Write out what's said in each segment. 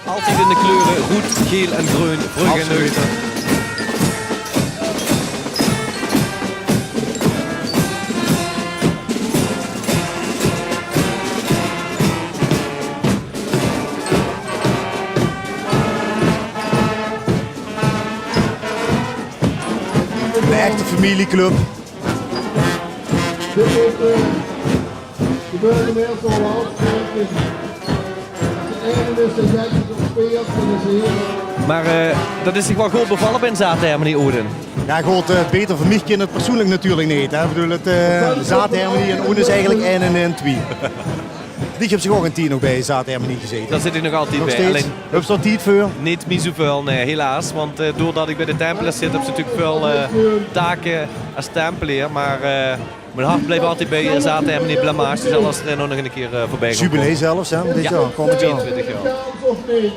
Altijd in de kleuren rood, geel en groen. Brugge en Neuten. De echte familieclub. Dit is de burgemeester al afgesproken. De ene is de zes op speelt van de zee. Maar dat is zich wel goed bevallen bij een zaadhermanie, Oden. Ja goed, beter voor mij kan het persoonlijk natuurlijk niet. Hè. Ik bedoel, het zaadhermanie en Oen is eigenlijk 1 en 1 2. Die heeft zich ook een 10 nog bij zaadhermanie gezeten. Daar zit hij nog altijd Nog bij. steeds. Alleen Heb je er tijd voor? niet meer zoveel, nee, helaas. Want doordat ik bij de Tempelers zit, heb ze natuurlijk veel taken als Tempelier. Maar mijn hart bleef altijd bij zaadhermanie blamage. Dus als er nog een keer voorbij komt. Jubilee zelfs, hè, dit Ja, jaar, komend jaar. 22 jaar. Kans of niet?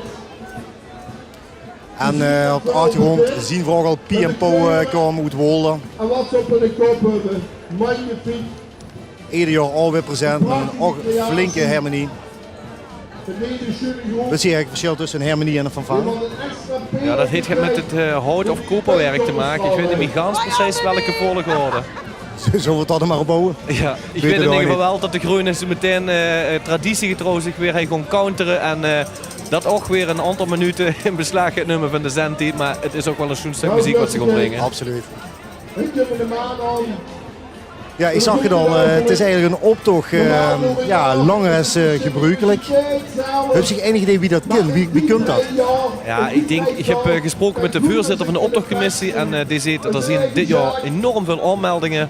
En op de achtergrond zien we ook al Pie en Po komen uit Wolde. En wat ze op de kop hebben. Magnifiek. Ieder jaar alweer present met een ook flinke hermanie. De Nederlandse Wat zie je eigenlijk verschil tussen een hermanie en een fanfare? Ja, dat heeft met het hout- of koperwerk te maken. Ik weet niet meer gans precies welke volgorde. Zullen we het er maar op bouwen? Ja, ik Weet weet het in nog ieder geval niet. wel dat de Groenen ze meteen traditiegetrouw zich weer gaan counteren. En dat ook weer een aantal minuten in beslag gaat nemen van de zendtijd. Maar het is ook wel een schoon stuk muziek wat ze gaan brengen. Absoluut. Ik heb de maan aan. Ja, ik zag het al. Het is eigenlijk een optocht ja, langer als gebruikelijk. Heb je enig idee wie dat kent? Wie kunt dat? Ja, ik heb gesproken met de voorzitter van de optochtcommissie. En die zegt dat er zijn dit jaar enorm veel aanmeldingen.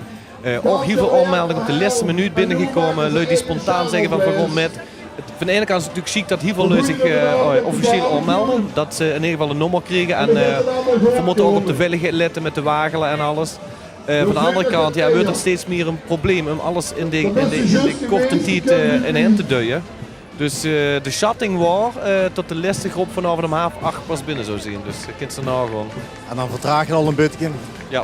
Ook heel veel aanmeldingen op de laatste minuut binnengekomen. Lui die spontaan zeggen van we gaan met. Van de ene kant is het natuurlijk chic dat heel veel lui zich officieel aanmelden. Dat ze in ieder geval een nummer kregen. En we moeten ook op de veiligheid letten met de wagelen en alles. Van de andere kant ja, wordt het steeds meer een probleem om alles in de korte tijd in hand te duwen. Dus de schatting was tot de laatste groep vanavond om 7:30 pas binnen zou zien. Dus je kunt ze nagaan. En dan vertraag je al een beetje. Ja.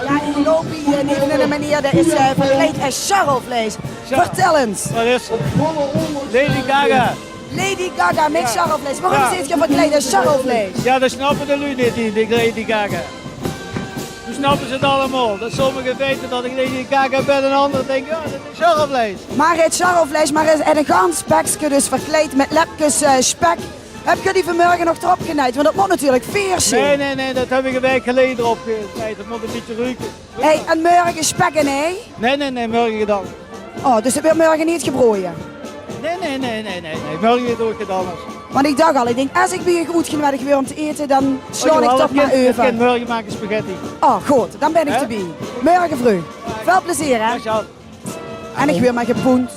Ja, ik loop hier niet op een manier, dat is verkleed als charrelvlees. Vertel eens. Dat is Lady Gaga. Lady Gaga met charrelvlees. Waarom Ja. zit je verkleed als charrelvlees? Ja, dat snappen de lui niet, die Lady Gaga. Toen snappen ze het allemaal. Dat sommigen weten dat ik Lady Gaga ben en anderen denken, ja, dat is charrelvlees. Maar het charrelvlees, maar het een gansspekje, dus verkleed met lepjes spek. Heb je die vanmorgen nog erop genaaid? Want dat moet natuurlijk vers zijn. Nee, dat heb ik een week geleden erop gezet. Dat moet een beetje ruiken. Hey, en morgen spek en ei? Nee, morgen gedaan. Oh, dus het wordt morgen niet gebroeien. Nee, morgen doe ik het anders. Want ik dacht al, ik denk, als ik bij je goed genoeg weer om te eten, dan sla ik toch maar Ik kan over. morgen maken spaghetti. Oh, goed, dan ben ik Hè? erbij. Morgen vroeg. Veel plezier, hè? Ja, Sjaan. En ik weer maar gepoend.